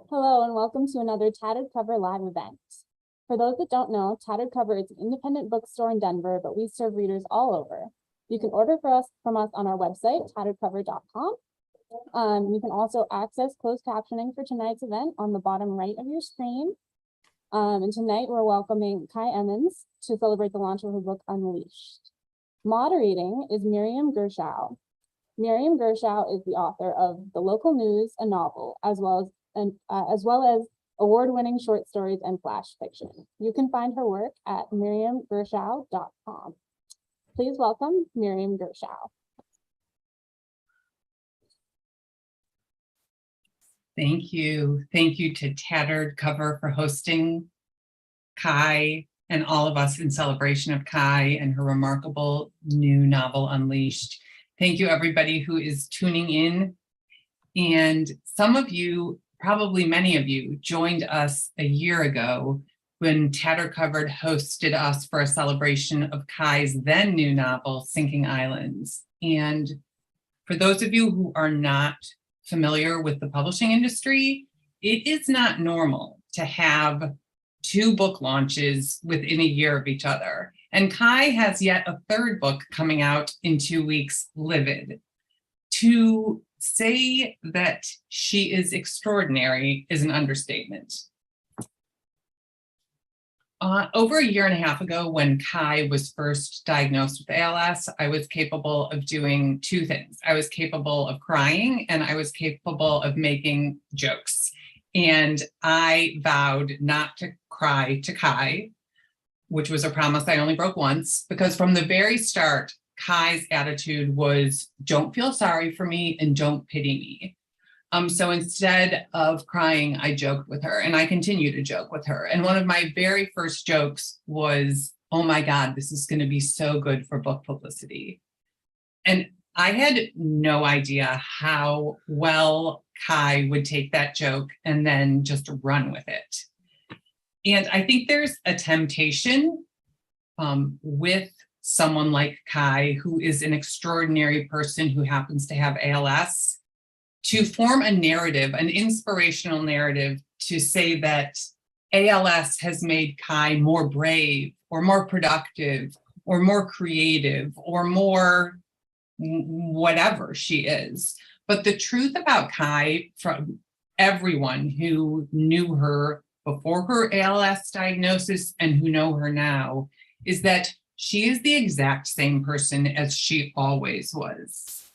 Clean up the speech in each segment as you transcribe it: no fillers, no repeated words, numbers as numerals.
Hello and welcome to another Tattered Cover live event. For those that don't know, Tattered Cover is an independent bookstore in Denver, but we serve readers all over. You can order from us on our website, tatteredcover.com. You can also access closed captioning for tonight's event on the bottom right of your screen. And tonight we're welcoming Kai Emmons to celebrate the launch of her book, Unleashed. Moderating is Miriam Gershow. Miriam Gershow is the author of The Local News, a novel, as well as award-winning short stories and flash fiction. You can find her work at miriamgershow.com. Please welcome Miriam Gershow. Thank you. Thank you to Tattered Cover for hosting Kai and all of us in celebration of Kai and her remarkable new novel, Unleashed. Thank you, everybody who is tuning in. And some of you, probably many of you, joined us a year ago when Tattered Cover hosted us for a celebration of Kai's then new novel, Sinking Islands. And for those of you who are not familiar with the publishing industry, it is not normal to have two book launches within a year of each other. And Kai has yet a third book coming out in 2 weeks, Livid. To say that she is extraordinary is an understatement. Over a year and a half ago, when Kai was first diagnosed with ALS, I was capable of doing two things. I was capable of crying and I was capable of making jokes. And I vowed not to cry to Kai, which was a promise I only broke once, because from the very start, Kai's attitude was, don't feel sorry for me and don't pity me. So instead of crying, I joked with her, and I continue to joke with her. And one of my very first jokes was, oh my God, this is going to be so good for book publicity. And I had no idea how well Kai would take that joke and then just run with it. And I think there's a temptation with someone like Kai, who is an extraordinary person who happens to have ALS, to form a narrative, an inspirational narrative, to say that ALS has made Kai more brave or more productive or more creative or more whatever she is. But the truth about Kai, from everyone who knew her before her ALS diagnosis and who know her now, is that she is the exact same person as she always was.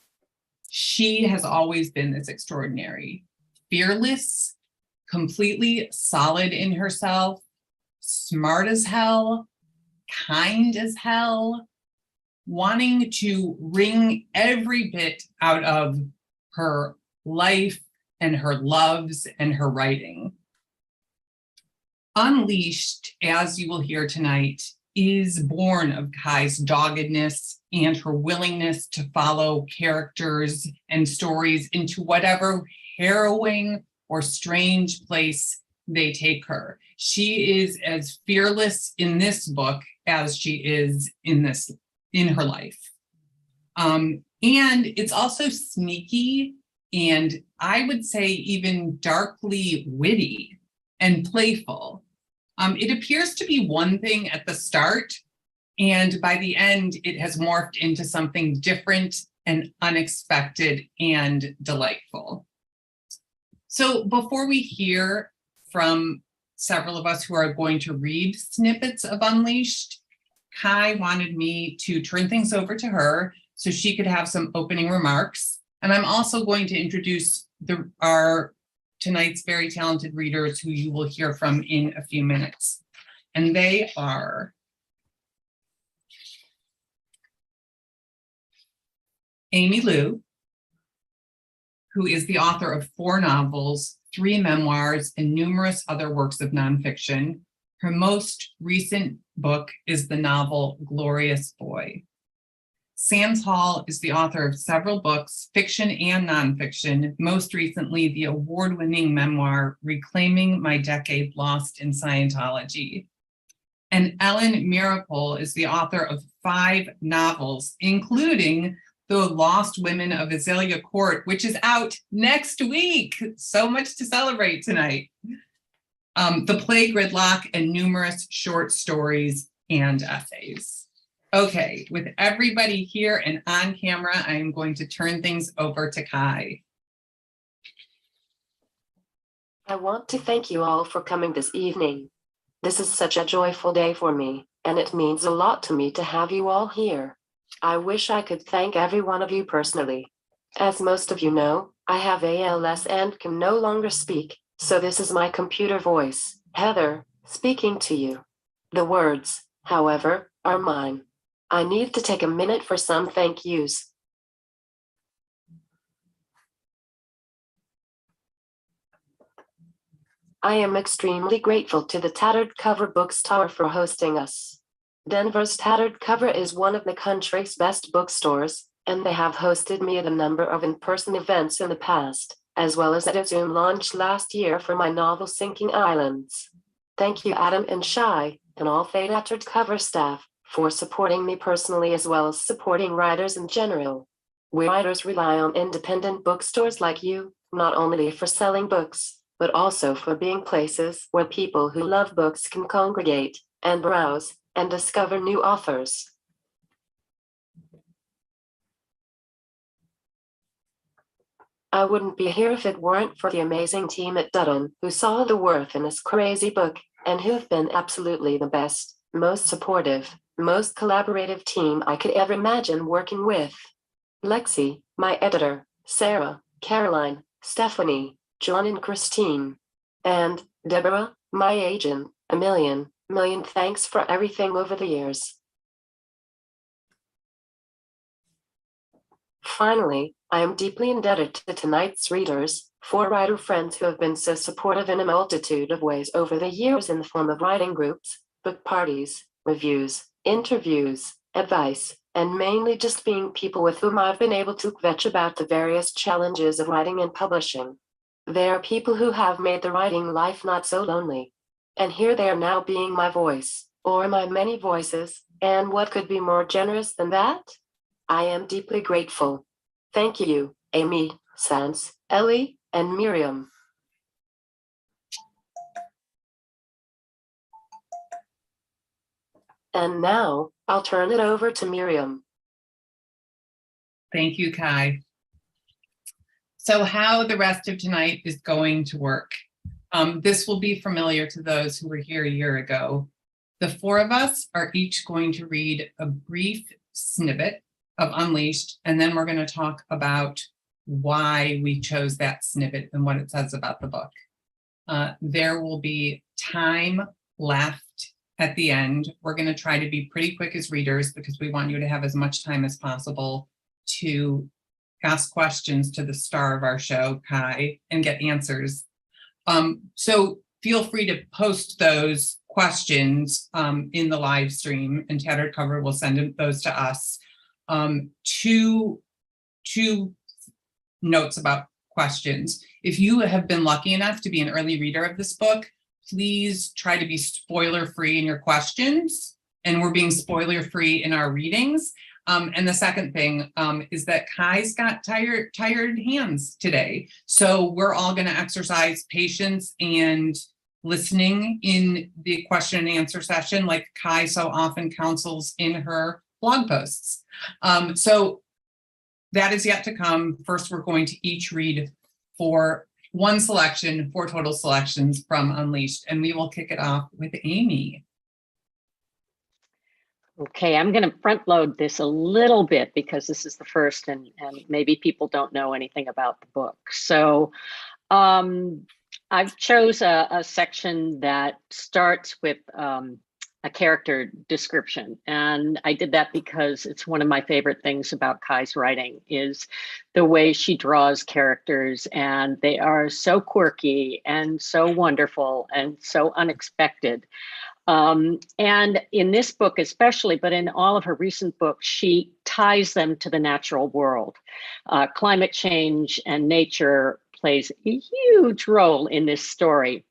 She has always been this extraordinary, fearless, completely solid in herself, smart as hell, kind as hell, wanting to wring every bit out of her life and her loves and her writing. Unleashed, as you will hear tonight, is born of Kai's doggedness and her willingness to follow characters and stories into whatever harrowing or strange place they take her. She is as fearless in this book as she is in her life. And it's also sneaky and I would say even darkly witty and playful. It appears to be one thing at the start, and by the end, it has morphed into something different and unexpected and delightful. So before we hear from several of us who are going to read snippets of Unleashed, Kai wanted me to turn things over to her so she could have some opening remarks. And I'm also going to introduce our tonight's very talented readers who you will hear from in a few minutes. And they are Amy Liu, who is the author of 4 novels, 3 memoirs, and numerous other works of nonfiction. Her most recent book is the novel Glorious Boy. Sands Hall is the author of several books, fiction and nonfiction, most recently the award-winning memoir, Reclaiming My Decade Lost in Scientology. And Ellen Mirapol is the author of 5 novels, including The Lost Women of Azalea Court, which is out next week. So much to celebrate tonight. The Play Gridlock, and numerous short stories and essays. Okay, with everybody here and on camera, I am going to turn things over to Kai. I want to thank you all for coming this evening. This is such a joyful day for me, and it means a lot to me to have you all here. I wish I could thank every one of you personally. As most of you know, I have ALS and can no longer speak, so this is my computer voice, Heather, speaking to you. The words, however, are mine. I need to take a minute for some thank yous. I am extremely grateful to the Tattered Cover Bookstore for hosting us. Denver's Tattered Cover is one of the country's best bookstores, and they have hosted me at a number of in-person events in the past, as well as at a Zoom launch last year for my novel Sinking Islands. Thank you, Adam and Shai, and all the Tattered Cover staff, for supporting me personally as well as supporting writers in general. We writers rely on independent bookstores like you, not only for selling books, but also for being places where people who love books can congregate and browse and discover new authors. I wouldn't be here if it weren't for the amazing team at Dutton who saw the worth in this crazy book and who've been absolutely the best, most supportive, most collaborative team I could ever imagine working with. Lexi, my editor, Sarah, Caroline, Stephanie, John and Christine, and Deborah, my agent. A million thanks for everything over the years. Finally, I am deeply indebted to tonight's readers, 4 writer friends who have been so supportive in a multitude of ways over the years in the form of writing groups, book parties, reviews, interviews, advice, and mainly just being people with whom I've been able to kvetch about the various challenges of writing and publishing. They are people who have made the writing life not so lonely. And here they are now being my voice, or my many voices, and what could be more generous than that? I am deeply grateful. Thank you, Amy, Sans, Ellie, and Miriam. And now, I'll turn it over to Miriam. Thank you, Kai. So how the rest of tonight is going to work. This will be familiar to those who were here a year ago. The 4 of us are each going to read a brief snippet of Unleashed, and then we're going to talk about why we chose that snippet and what it says about the book. There will be time left at the end. We're going to try to be pretty quick as readers because we want you to have as much time as possible to ask questions to the star of our show, Kai, and get answers. So feel free to post those questions in the live stream, and Tattered Cover will send those to us. Two notes about questions. If you have been lucky enough to be an early reader of this book, please try to be spoiler-free in your questions, and we're being spoiler-free in our readings. And the second thing is that Kai's got tired hands today. So we're all going to exercise patience and listening in the question and answer session, like Kai so often counsels in her blog posts. So that is yet to come. First, we're going to each read 4 total selections from Unleashed, and we will kick it off with Amy. Okay, I'm going to front load this a little bit because this is the first and maybe people don't know anything about the book. So I've chose a section that starts with a character description. And I did that because it's one of my favorite things about Kai's writing is the way she draws characters, and they are so quirky and so wonderful and so unexpected. And in this book especially, but in all of her recent books, she ties them to the natural world. Climate change and nature plays a huge role in this story.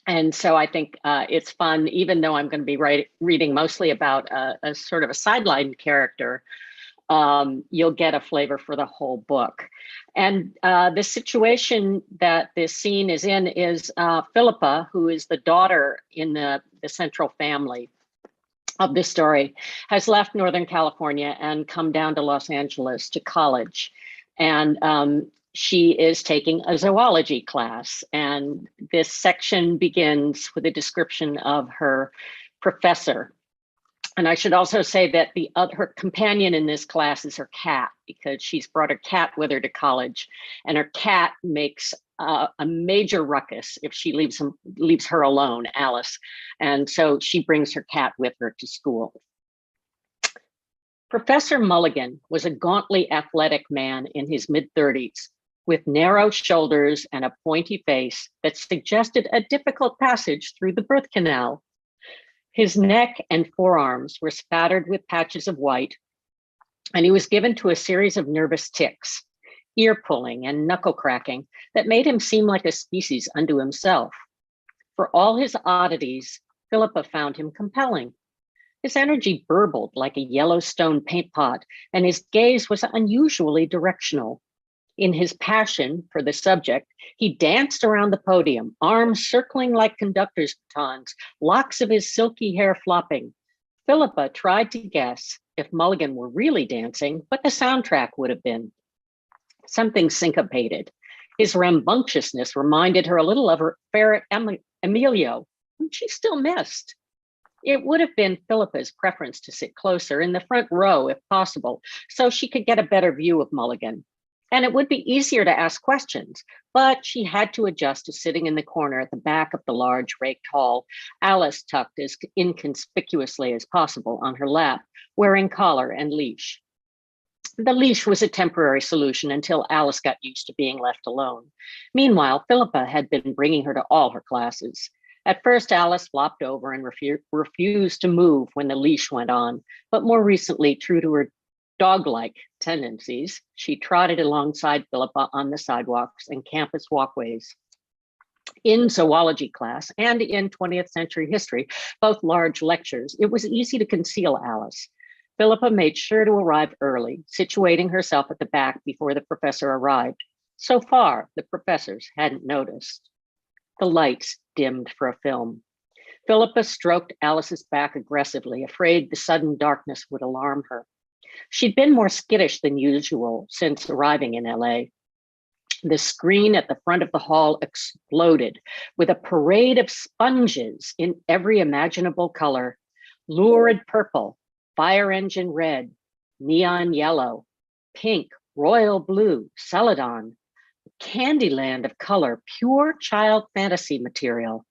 And so I think it's fun, even though I'm going to be reading mostly about a sort of a sideline character. you'll get a flavor for the whole book. And the situation that this scene is in is Philippa, who is the daughter in the central family of this story, has left Northern California and come down to Los Angeles to college. And she is taking a zoology class. And this section begins with a description of her professor. And I should also say that her companion in this class is her cat, because she's brought her cat with her to college, and her cat makes a major ruckus if she leaves her alone, Alice. And so she brings her cat with her to school. Professor Mulligan was a gauntly athletic man in his mid-30s, with narrow shoulders and a pointy face that suggested a difficult passage through the birth canal. His neck and forearms were spattered with patches of white, and he was given to a series of nervous tics, ear pulling and knuckle cracking, that made him seem like a species unto himself. For all his oddities, Philippa found him compelling. His energy burbled like a Yellowstone paint pot, and his gaze was unusually directional. In his passion for the subject, he danced around the podium, arms circling like conductor's batons, locks of his silky hair flopping. Philippa tried to guess if Mulligan were really dancing, what the soundtrack would have been. Something syncopated. His rambunctiousness reminded her a little of her ferret Emilio, whom she still missed. It would have been Philippa's preference to sit closer in the front row if possible, so she could get a better view of Mulligan. And it would be easier to ask questions, but she had to adjust to sitting in the corner at the back of the large raked hall, Alice tucked as inconspicuously as possible on her lap, wearing collar and leash. The leash was a temporary solution until Alice got used to being left alone. Meanwhile, Philippa had been bringing her to all her classes. At first, Alice flopped over and refused to move when the leash went on, but more recently, true to her dog-like tendencies, she trotted alongside Philippa on the sidewalks and campus walkways. In zoology class and in 20th century history, both large lectures, it was easy to conceal Alice. Philippa made sure to arrive early, situating herself at the back before the professor arrived. So far, the professors hadn't noticed. The lights dimmed for a film. Philippa stroked Alice's back aggressively, afraid the sudden darkness would alarm her. She'd been more skittish than usual since arriving in LA. The screen at the front of the hall exploded with a parade of sponges in every imaginable color: lurid purple, fire engine red, neon yellow, pink, royal blue, celadon, Candyland of color, pure child fantasy material.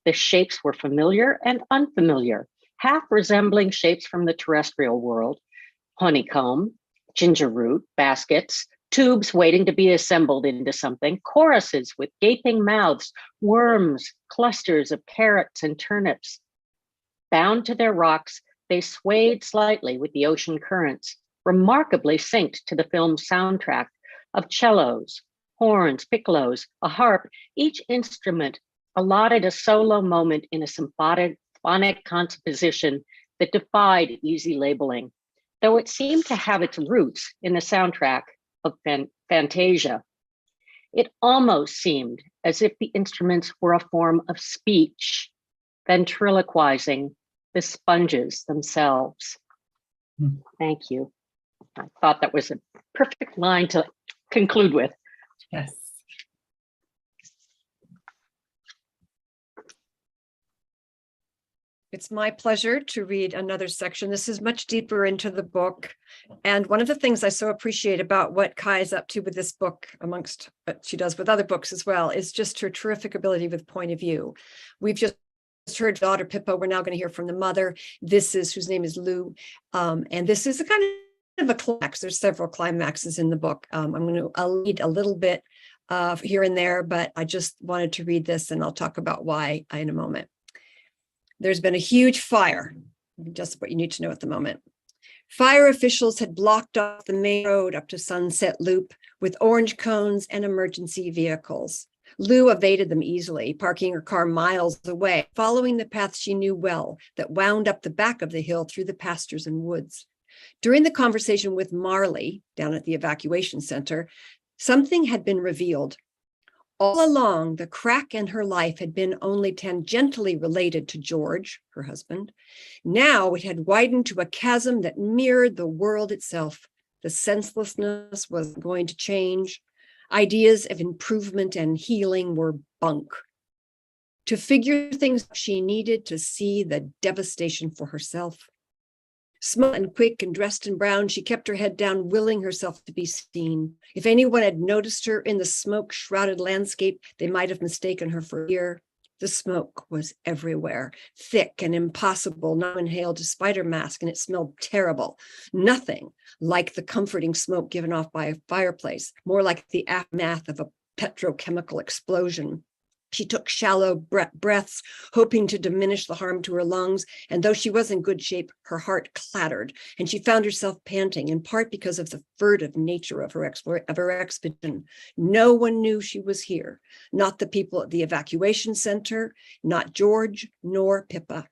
The shapes were familiar and unfamiliar, half resembling shapes from the terrestrial world: honeycomb, ginger root, baskets, tubes waiting to be assembled into something, choruses with gaping mouths, worms, clusters of carrots and turnips. Bound to their rocks, they swayed slightly with the ocean currents, remarkably synced to the film's soundtrack of cellos, horns, piccolos, a harp, each instrument allotted a solo moment in a symphonic composition that defied easy labeling, though it seemed to have its roots in the soundtrack of Fantasia. It almost seemed as if the instruments were a form of speech, ventriloquizing the sponges themselves. Thank you. I thought that was a perfect line to conclude with. Yes. It's my pleasure to read another section. This is much deeper into the book. And one of the things I so appreciate about what Kai is up to with this book, amongst what she does with other books as well, is just her terrific ability with point of view. We've just heard daughter Pippa. We're now going to hear from the mother. Whose name is Lou. And this is a kind of a climax. There's several climaxes in the book. I'll read a little bit here and there, but I just wanted to read this, and I'll talk about why in a moment. There's been a huge fire, just what you need to know at the moment. Fire officials had blocked off the main road up to Sunset Loop with orange cones and emergency vehicles. Lou evaded them easily, parking her car miles away, following the path she knew well that wound up the back of the hill through the pastures and woods. During the conversation with Marley down at the evacuation center, something had been revealed. All along, the crack in her life had been only tangentially related to George, her husband. Now it had widened to a chasm that mirrored the world itself. The senselessness was going to change. Ideas of improvement and healing were bunk. To figure things, she needed to see the devastation for herself. Small and quick and dressed in brown, she kept her head down, willing herself to be seen. If anyone had noticed her in the smoke-shrouded landscape, they might have mistaken her for fear. The smoke was everywhere, thick and impossible. Now inhaled a spider mask, and it smelled terrible. Nothing like the comforting smoke given off by a fireplace, more like the aftermath of a petrochemical explosion. She took shallow breaths, hoping to diminish the harm to her lungs, and though she was in good shape, her heart clattered, and she found herself panting, in part because of the furtive nature of her expedition. No one knew she was here, not the people at the evacuation center, not George, nor Pippa.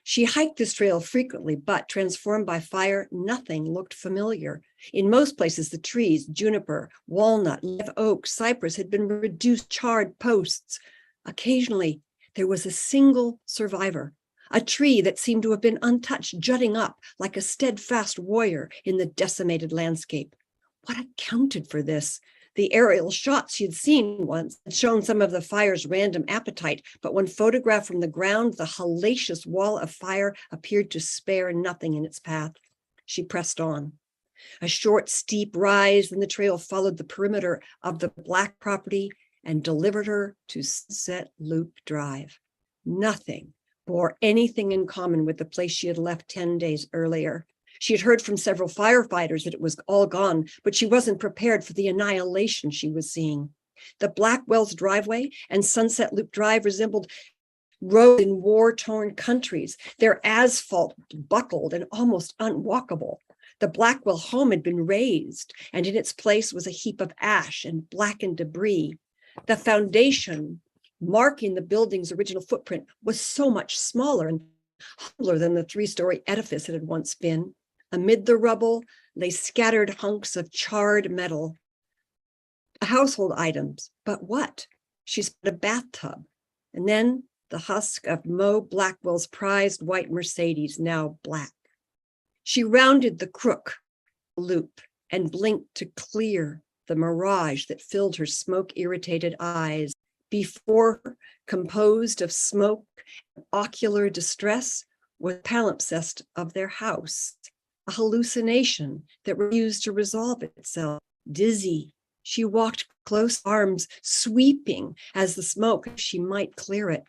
She hiked this trail frequently, but transformed by fire, nothing looked familiar. In most places, the trees, juniper, walnut, live oak, cypress had been reduced charred posts. Occasionally, there was a single survivor, a tree that seemed to have been untouched, jutting up like a steadfast warrior in the decimated landscape. What accounted for this? The aerial shots she'd seen once had shown some of the fire's random appetite, but when photographed from the ground, the hellacious wall of fire appeared to spare nothing in its path. She pressed on. A short, steep rise in the trail followed the perimeter of the Black property and delivered her to Sunset Loop Drive. Nothing bore anything in common with the place she had left 10 days earlier. She had heard from several firefighters that it was all gone, but she wasn't prepared for the annihilation she was seeing. The Blackwell's driveway and Sunset Loop Drive resembled roads in war-torn countries. Their asphalt buckled and almost unwalkable. The Blackwell home had been razed, and in its place was a heap of ash and blackened debris. The foundation marking the building's original footprint was so much smaller and humbler than the three-story edifice it had once been. Amid the rubble lay scattered hunks of charred metal. Household items, but what? She spotted a bathtub, and then the husk of Mo Blackwell's prized white Mercedes, now black. She rounded the crook loop and blinked to clear the mirage that filled her smoke-irritated eyes. Before her, composed of smoke and ocular distress, was palimpsest of their house, a hallucination that refused to resolve itself. Dizzy, she walked close, arms sweeping as the smoke, she might clear it.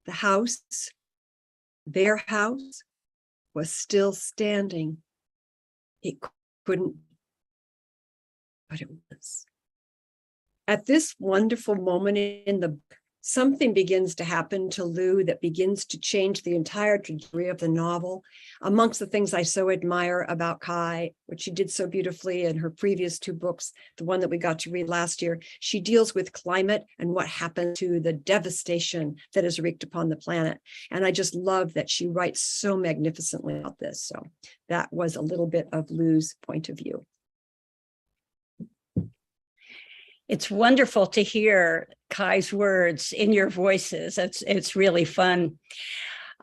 The house, their house, was still standing. It couldn't, but it was. At this wonderful moment in the book, something begins to happen to Lou that begins to change the entire trajectory of the novel. Amongst the things I so admire about Kai, which she did so beautifully in her previous two books, the one that we got to read last year, she deals with climate and what happened to the devastation that is wreaked upon the planet. And I just love that she writes so magnificently about this. So that was a little bit of Lou's point of view. It's wonderful to hear Kai's words in your voices. It's really fun.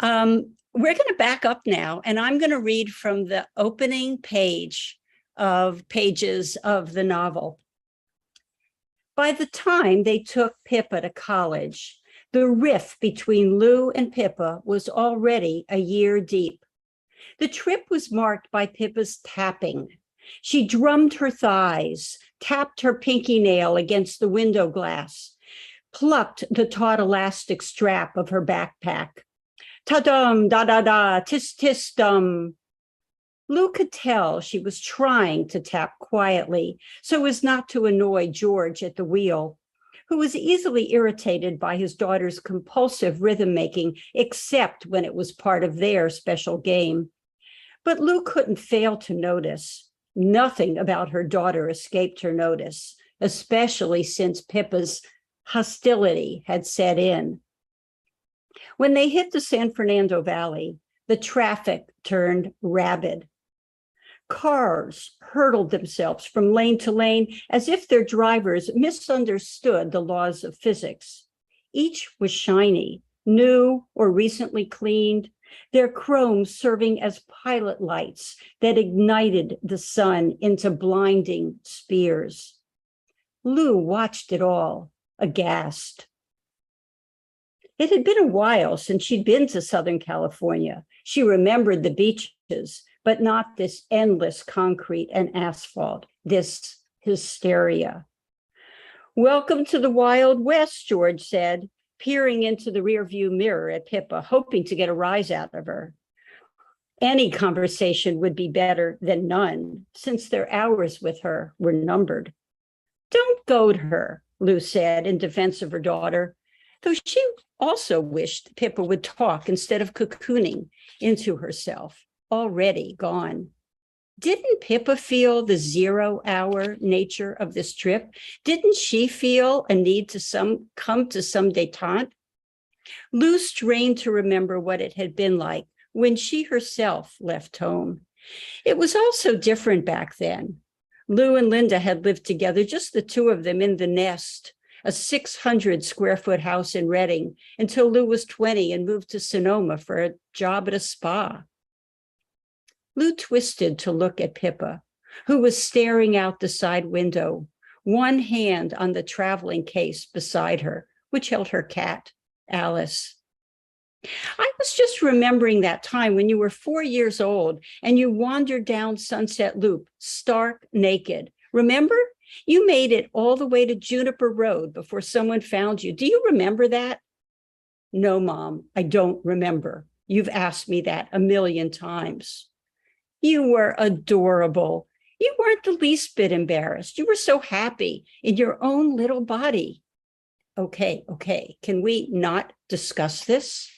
We're going to back up now, and I'm going to read from the opening pages of the novel. By the time they took Pippa to college, the rift between Lou and Pippa was already a year deep. The trip was marked by Pippa's tapping. She drummed her thighs, tapped her pinky nail against the window glass, plucked the taut elastic strap of her backpack. Ta-dum, da-da-da, tis-tis-dum. Lou could tell she was trying to tap quietly so as not to annoy George at the wheel, who was easily irritated by his daughter's compulsive rhythm making, except when it was part of their special game. But Lou couldn't fail to notice. Nothing about her daughter escaped her notice, especially since Pippa's hostility had set in. When they hit the San Fernando Valley, the traffic turned rabid. Cars hurtled themselves from lane to lane as if their drivers misunderstood the laws of physics. Each was shiny, new or recently cleaned, their chrome serving as pilot lights that ignited the sun into blinding spears. Lou watched it all, aghast. It had been a while since she'd been to Southern California. She remembered the beaches, but not this endless concrete and asphalt, this hysteria. "Welcome to the Wild West," George said, peering into the rearview mirror at Pippa, hoping to get a rise out of her. Any conversation would be better than none, since their hours with her were numbered. "Don't goad her," Lou said in defense of her daughter, though she also wished Pippa would talk instead of cocooning into herself, already gone. Didn't Pippa feel the 0-hour nature of this trip? Didn't she feel a need to come to some détente? Lou strained to remember what it had been like when she herself left home. It was all so different back then. Lou and Linda had lived together, just the two of them in the nest, a 600-square-foot house in Redding, until Lou was 20 and moved to Sonoma for a job at a spa. Lou twisted to look at Pippa, who was staring out the side window, one hand on the traveling case beside her, which held her cat, Alice. "I was just remembering that time when you were 4 years old and you wandered down Sunset Loop, stark naked. Remember? You made it all the way to Juniper Road before someone found you. Do you remember that?" "No, Mom, I don't remember. You've asked me that a million times." "You were adorable. You weren't the least bit embarrassed. You were so happy in your own little body." Okay, can we not discuss this?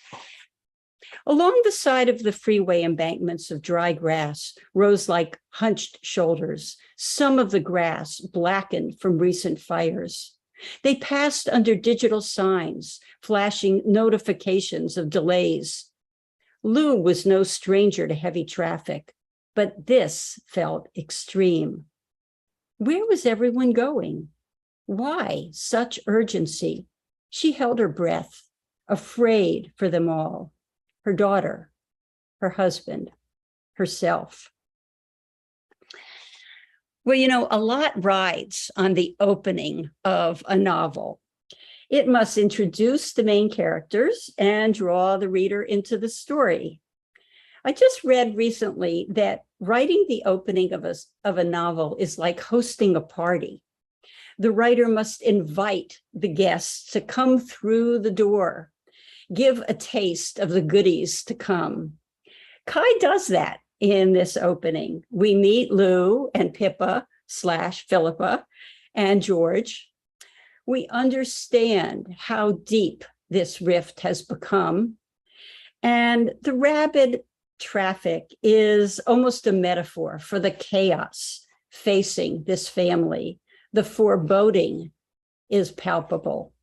Along the side of the freeway, embankments of dry grass rose like hunched shoulders, some of the grass blackened from recent fires. They passed under digital signs, flashing notifications of delays. Lou was no stranger to heavy traffic, but this felt extreme. Where was everyone going? Why such urgency? She held her breath, afraid for them all. Her daughter, her husband, herself. Well, a lot rides on the opening of a novel. It must introduce the main characters and draw the reader into the story. I just read recently that writing the opening of a novel is like hosting a party. The writer must invite the guests to come through the door, give a taste of the goodies to come. Kai does that in this opening. We meet Lou and Pippa/Philippa and George. We understand how deep this rift has become. And the rabid traffic is almost a metaphor for the chaos facing this family. The foreboding is palpable.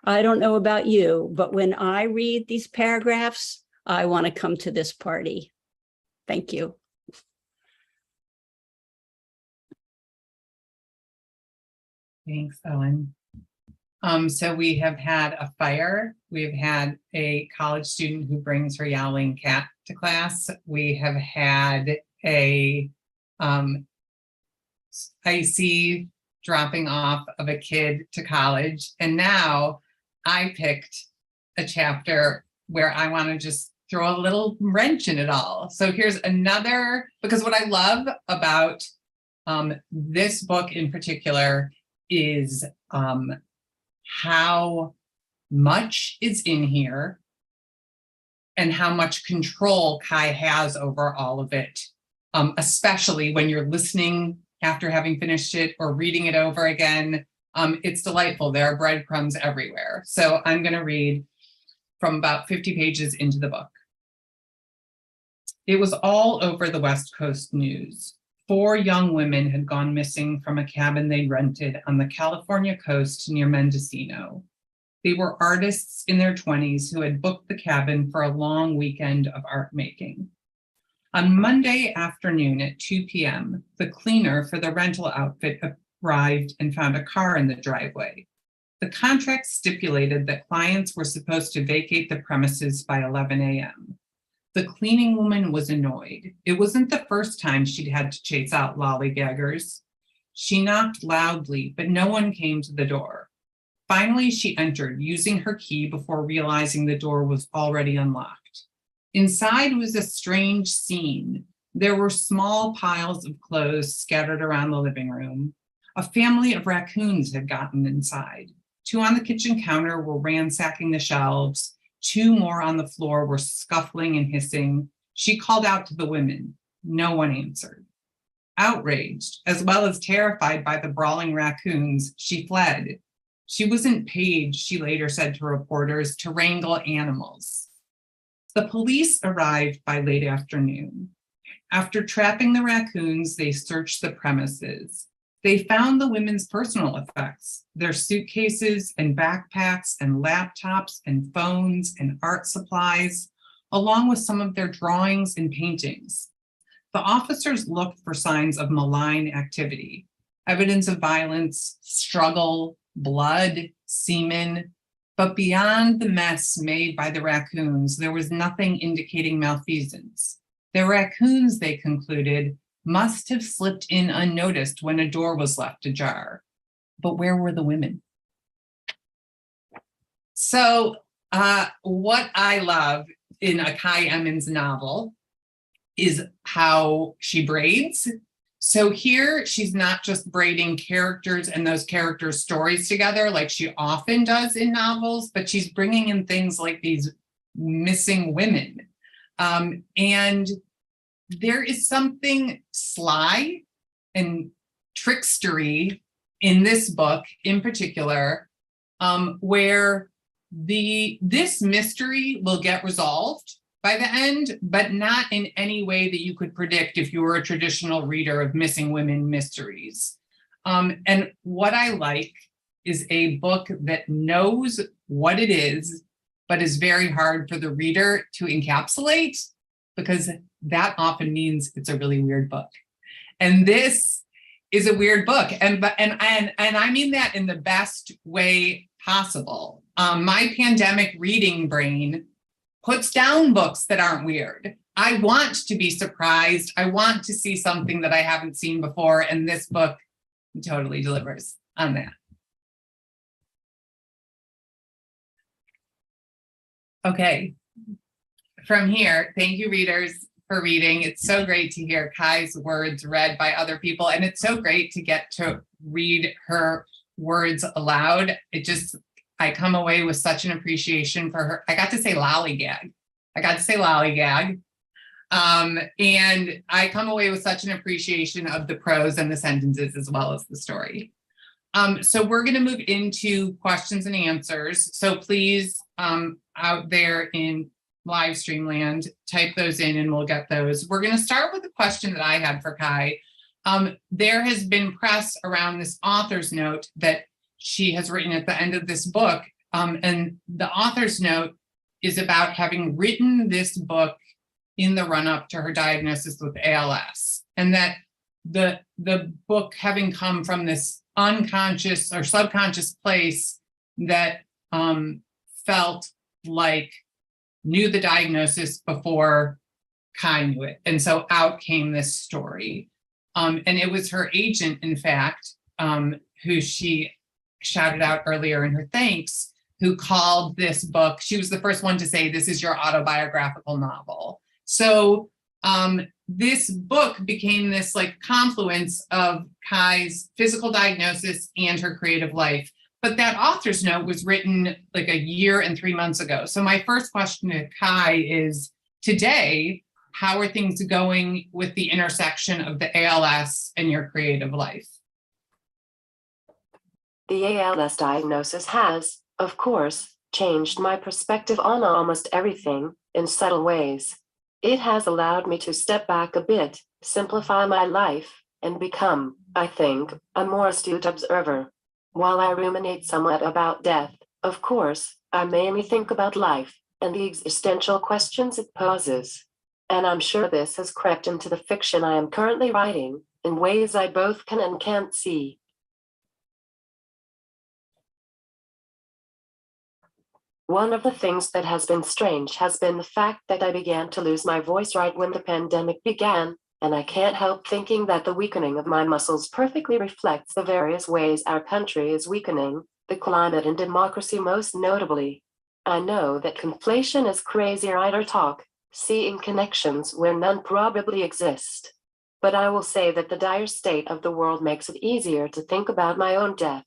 I don't know about you, but when I read these paragraphs, I want to come to this party. Thank you. Thanks, Ellen. So we have had a fire. We've had a college student who brings her yowling cat to class. We have had a icy dropping off of a kid to college. And now I picked a chapter where I want to just throw a little wrench in it all. So here's another, because what I love about this book in particular is how much is in here and how much control Kai has over all of it, especially when you're listening after having finished it or reading it over again. It's delightful. There are breadcrumbs everywhere. So I'm going to read from about 50 pages into the book. It was all over the West Coast news. 4 young women had gone missing from a cabin they rented on the California coast near Mendocino. They were artists in their 20s who had booked the cabin for a long weekend of art making. On Monday afternoon at 2 p.m., the cleaner for the rental outfit arrived and found a car in the driveway. The contract stipulated that clients were supposed to vacate the premises by 11 a.m. The cleaning woman was annoyed. It wasn't the first time she'd had to chase out lollygaggers. She knocked loudly, but no one came to the door. Finally, she entered, using her key before realizing the door was already unlocked. Inside was a strange scene. There were small piles of clothes scattered around the living room. A family of raccoons had gotten inside. 2 on the kitchen counter were ransacking the shelves. 2 more on the floor were scuffling and hissing. She called out to the women. No one answered. Outraged, as well as terrified by the brawling raccoons, she fled. She wasn't paid, she later said to reporters, to wrangle animals. The police arrived by late afternoon. After trapping the raccoons, they searched the premises. They found the women's personal effects, their suitcases and backpacks and laptops and phones and art supplies, along with some of their drawings and paintings. The officers looked for signs of malign activity, evidence of violence, struggle, blood, semen, but beyond the mess made by the raccoons, there was nothing indicating malfeasance. The raccoons, they concluded, must have slipped in unnoticed when a door was left ajar. But where were the women? So what I love in a Kai Emmons novel is how she braids. So here she's not just braiding characters and those characters' stories together like she often does in novels, but she's bringing in things like these missing women. And there is something sly and trickstery in this book in particular, where this mystery will get resolved by the end, but not in any way that you could predict if you were a traditional reader of missing women mysteries. And what I like is a book that knows what it is, but is very hard for the reader to encapsulate, because that often means it's a really weird book. And this is a weird book. And I mean that in the best way possible. My pandemic reading brain puts down books that aren't weird. I want to be surprised. I want to see something that I haven't seen before. And this book totally delivers on that. Okay. From here, thank you, readers, for reading. It's so great to hear Kai's words read by other people. And it's so great to get to read her words aloud. I come away with such an appreciation for her. I got to say lollygag. And I come away with such an appreciation of the prose and the sentences as well as the story. So we're going to move into questions and answers. So please, out there in live stream land, type those in and we'll get those. We're going to start with a question that I had for Kai. There has been press around this author's note that she has written at the end of this book. And the author's note is about having written this book in the run-up to her diagnosis with ALS. And that the book having come from this unconscious or subconscious place that felt like knew the diagnosis before Kai knew it. And so out came this story. And it was her agent, in fact, who she shouted out earlier in her thanks, who called this book, she was the first one to say, this is your autobiographical novel. So this book became this like confluence of Kai's physical diagnosis and her creative life. But that author's note was written like a year and 3 months ago. So my first question to Kai is, today, how are things going with the intersection of the ALS and your creative life? The ALS diagnosis has, of course, changed my perspective on almost everything in subtle ways. It has allowed me to step back a bit, simplify my life, and become, I think, a more astute observer. While I ruminate somewhat about death, of course, I mainly think about life and the existential questions it poses. And I'm sure this has crept into the fiction I am currently writing in ways I both can and can't see. One of the things that has been strange has been the fact that I began to lose my voice right when the pandemic began, and I can't help thinking that the weakening of my muscles perfectly reflects the various ways our country is weakening, the climate and democracy most notably. I know that conflation is crazy writer talk, seeing connections where none probably exist. But I will say that the dire state of the world makes it easier to think about my own death.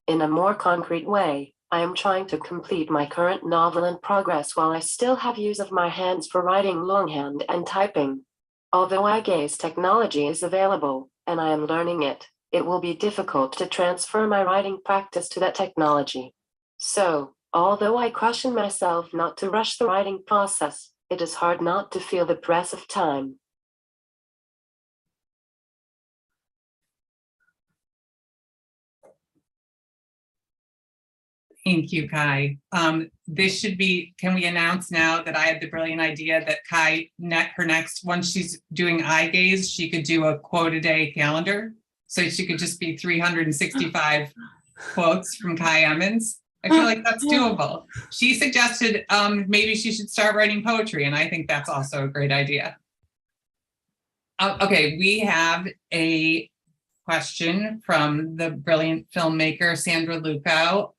In a more concrete way, I am trying to complete my current novel in progress while I still have use of my hands for writing longhand and typing. Although I guess technology is available, and I am learning it, it will be difficult to transfer my writing practice to that technology. So, although I caution myself not to rush the writing process, it is hard not to feel the press of time. Thank you, Kai. This should be, can we announce now that I had the brilliant idea that Kai, her next, once she's doing eye gaze, she could do a quote a day calendar. So she could just be 365 quotes from Kai Emmons. I feel like that's doable. She suggested maybe she should start writing poetry, and I think that's also a great idea. Okay, we have a question from the brilliant filmmaker Sandra Luco.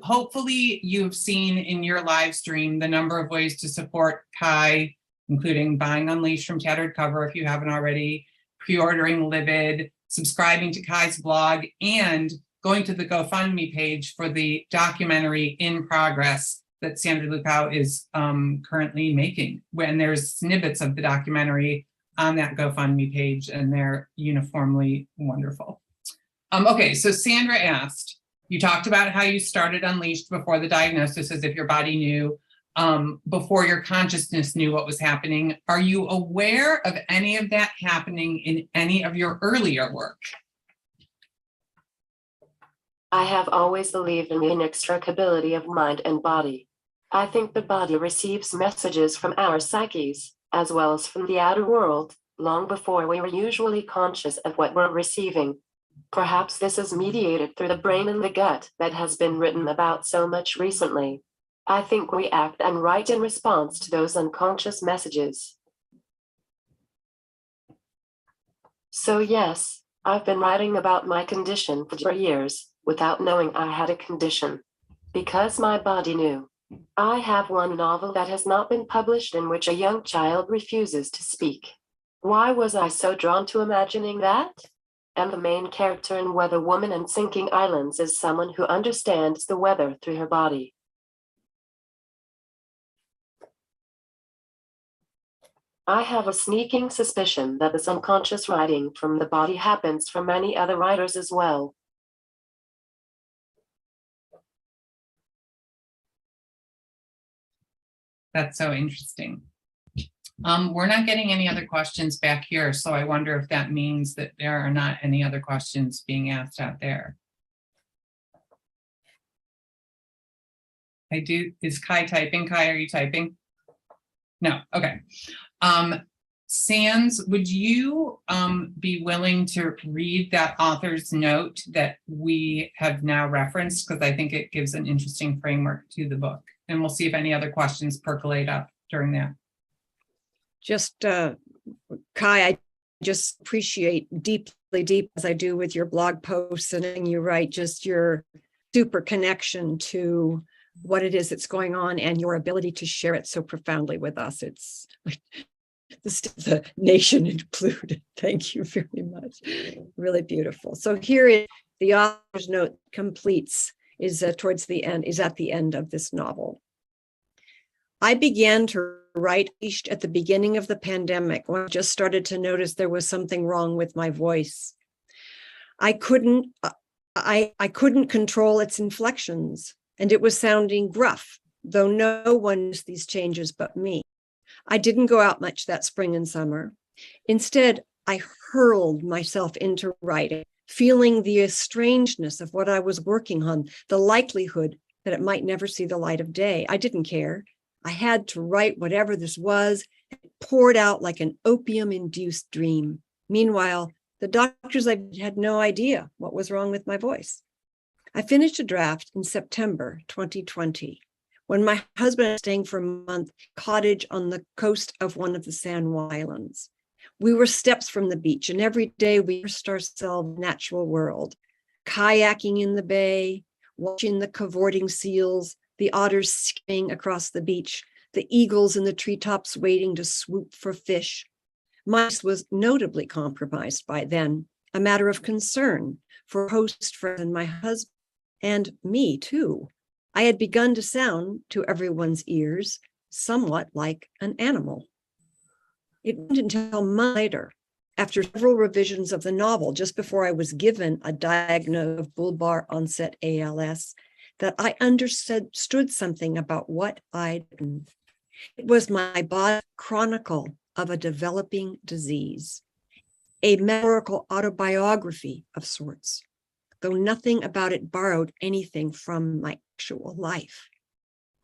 Hopefully you've seen in your live stream the number of ways to support Kai, including buying Unleashed from Tattered Cover if you haven't already, pre-ordering Livid, subscribing to Kai's blog, and going to the GoFundMe page for the documentary In Progress that Sandra Luco is currently making. When there's snippets of the documentary on that GoFundMe page, and they're uniformly wonderful. Okay, so Sandra asked, you talked about how you started Unleashed before the diagnosis, as if your body knew, before your consciousness knew what was happening. Are you aware of any of that happening in any of your earlier work? I have always believed in the inextricability of mind and body. I think the body receives messages from our psyches, as well as from the outer world, long before we were usually conscious of what we're receiving. Perhaps this is mediated through the brain and the gut that has been written about so much recently. I think we act and write in response to those unconscious messages. So yes, I've been writing about my condition for years, without knowing I had a condition, because my body knew. I have one novel that has not been published in which a young child refuses to speak. Why was I so drawn to imagining that? And the main character in Weather Woman and Sinking Islands is someone who understands the weather through her body. I have a sneaking suspicion that this unconscious writing from the body happens for many other writers as well. That's so interesting. We're not getting any other questions back here, so I wonder if that means that there are not any other questions being asked out there. I do, is Kai typing? Kai, are you typing? No, okay. Sans, would you be willing to read that author's note that we have now referenced? Because I think it gives an interesting framework to the book. And we'll see if any other questions percolate up during that. Just, Kai, I just appreciate deeply as I do with your blog posts and you write, just your super connection to what it is that's going on and your ability to share it so profoundly with us. It's like the nation included. Thank you very much. Really beautiful. So here is the author's note completes, is towards the end, is at the end of this novel. I began to write at the beginning of the pandemic when I just started to notice there was something wrong with my voice. I couldn't control its inflections, and it was sounding gruff, though no one noticed these changes but me. I didn't go out much that spring and summer. Instead, I hurled myself into writing, feeling the strangeness of what I was working on, the likelihood that it might never see the light of day. I didn't care. I had to write whatever this was. It poured out like an opium-induced dream. Meanwhile, the doctors I had no idea what was wrong with my voice. I finished a draft in September 2020 when my husband was staying for a month cottage on the coast of one of the San Juan Islands. We were steps from the beach, and every day we immersed ourselves in the natural world, kayaking in the bay, watching the cavorting seals, the otters skimming across the beach, the eagles in the treetops waiting to swoop for fish. My voice was notably compromised by then, a matter of concern for host friends and my husband, and me too. I had begun to sound, to everyone's ears, somewhat like an animal. It wasn't until months later, after several revisions of the novel, just before I was given a diagnosis of bulbar onset ALS, that I understood something about what I'd written. It was my body's chronicle of a developing disease, a metaphorical autobiography of sorts, though nothing about it borrowed anything from my actual life.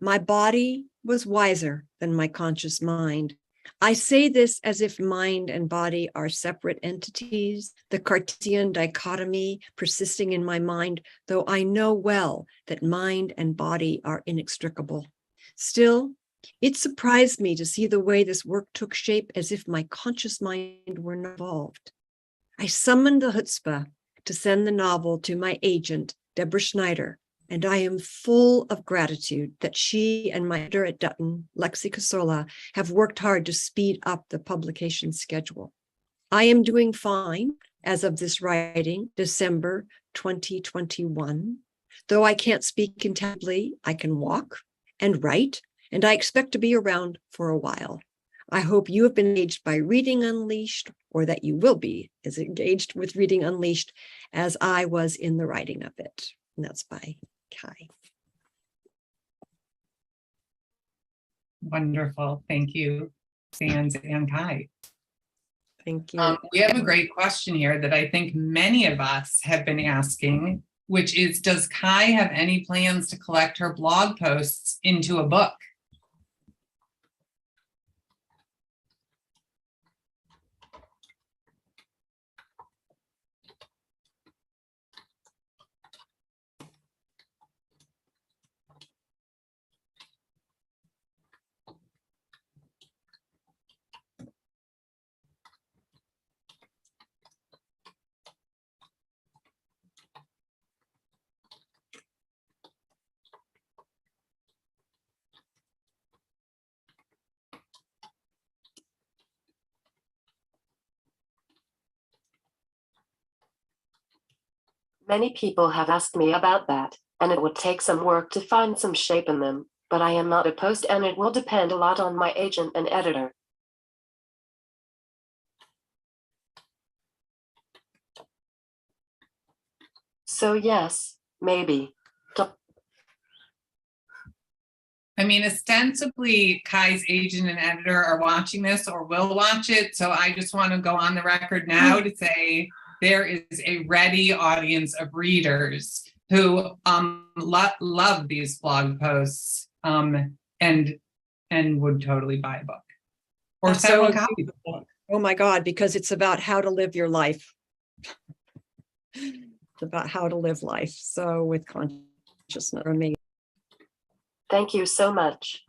My body was wiser than my conscious mind. I say this as if mind and body are separate entities, the Cartesian dichotomy persisting in my mind, though I know well that mind and body are inextricable. Still, it surprised me to see the way this work took shape as if my conscious mind were not involved. I summoned the chutzpah to send the novel to my agent, Deborah Schneider, and I am full of gratitude that she and my editor at Dutton, Lexi Casola, have worked hard to speed up the publication schedule. I am doing fine as of this writing, December 2021. Though I can't speak intelligibly, I can walk and write, and I expect to be around for a while. I hope you have been engaged by Reading Unleashed, or that you will be as engaged with Reading Unleashed as I was in the writing of it. And that's by Kai. Wonderful. Thank you, Sands and Kai. Thank you. We have a great question here that I think many of us have been asking, which is, does Kai have any plans to collect her blog posts into a book? Many people have asked me about that, and it would take some work to find some shape in them, but I am not opposed, and it will depend a lot on my agent and editor. So yes, maybe. I mean, ostensibly, Kai's agent and editor are watching this or will watch it. So I just want to go on the record now to say there is a ready audience of readers who love these blog posts and would totally buy a book or several copies of the book. Oh my God, because it's about how to live your life. It's about how to live life. So with consciousness for me. Thank you so much.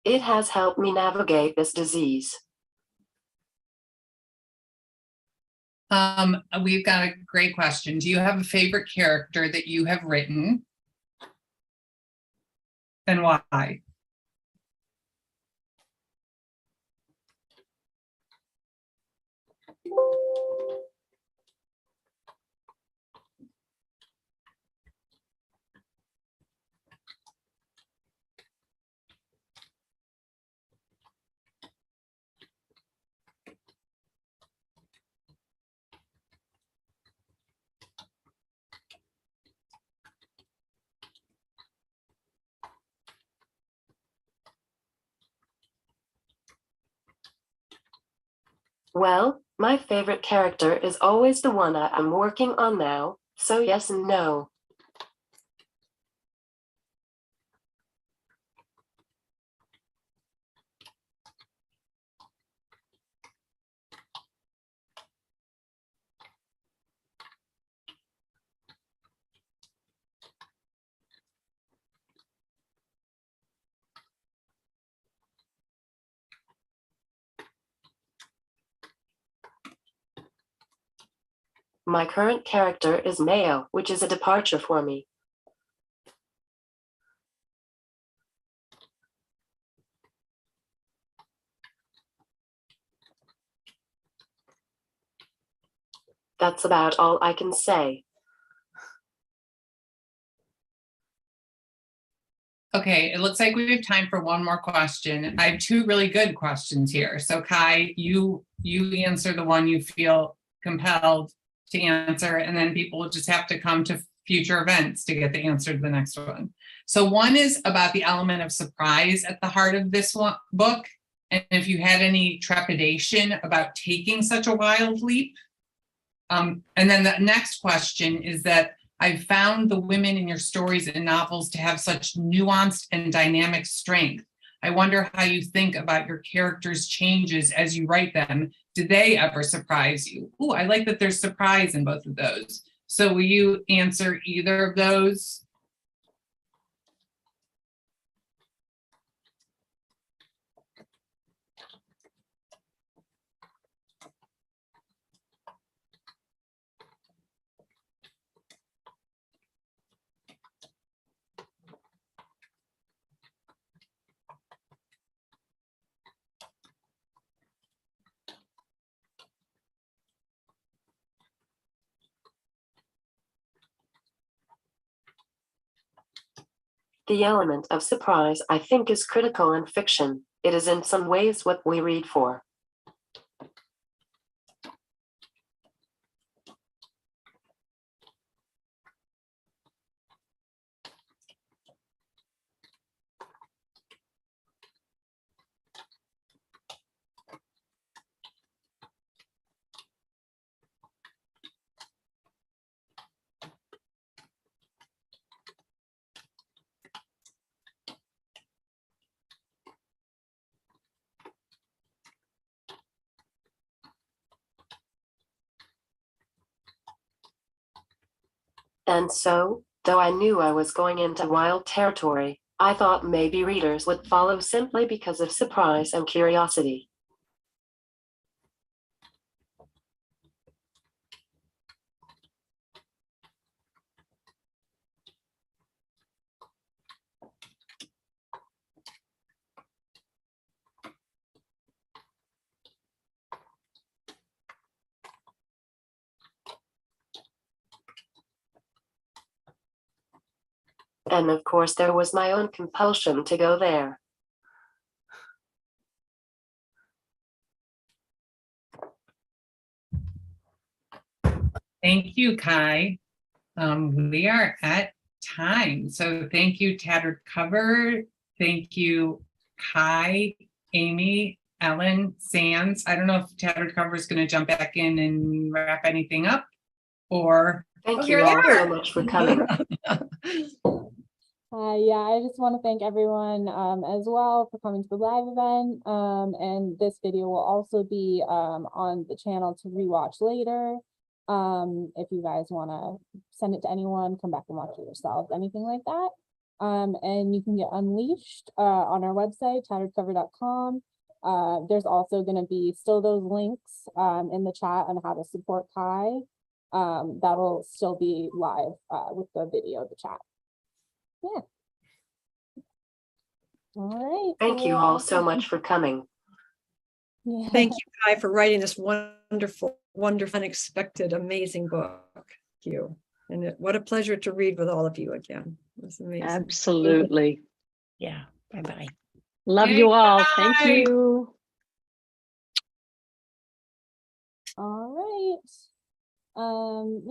It has helped me navigate this disease. We've got a great question. Do you have a favorite character that you have written? And why? Well, my favorite character is always the one I'm working on now, so yes and no. My current character is Mayo, which is a departure for me. That's about all I can say. Okay, it looks like we have time for one more question. I have two really good questions here. So Kai, you answer the one you feel compelled to answer, and then people will just have to come to future events to get the answer to the next one. So one is about the element of surprise at the heart of this book, and if you had any trepidation about taking such a wild leap. And then the next question is that I've found the women in your stories and novels to have such nuanced and dynamic strength. I wonder how you think about your characters' changes as you write them. Did they ever surprise you? Oh, I like that there's surprise in both of those. So will you answer either of those? The element of surprise, I think, is critical in fiction. It is in some ways what we read for. And so, though I knew I was going into wild territory, I thought maybe readers would follow simply because of surprise and curiosity. And of course, there was my own compulsion to go there. Thank you, Kai. We are at time. So thank you, Tattered Cover. Thank you, Kai, Amy, Ellen, Sands. I don't know if Tattered Cover is going to jump back in and wrap anything up, or Thank here you they all are. so much for coming. Yeah, I just want to thank everyone as well for coming to the live event. And this video will also be on the channel to rewatch later. If you guys want to send it to anyone, come back and watch it yourselves, anything like that. And you can get Unleashed on our website, tatteredcover.com. There's also going to be still those links in the chat on how to support Kai. That'll still be live with the video, the chat. Yeah. All right. Thank you all so much for coming. Yeah. Thank you, Kai, for writing this wonderful, unexpected, amazing book. Thank you. And what a pleasure to read with all of you again. It was amazing. Absolutely. Yeah. Bye-bye. Love Yay, you all. Thank bye. you. All right.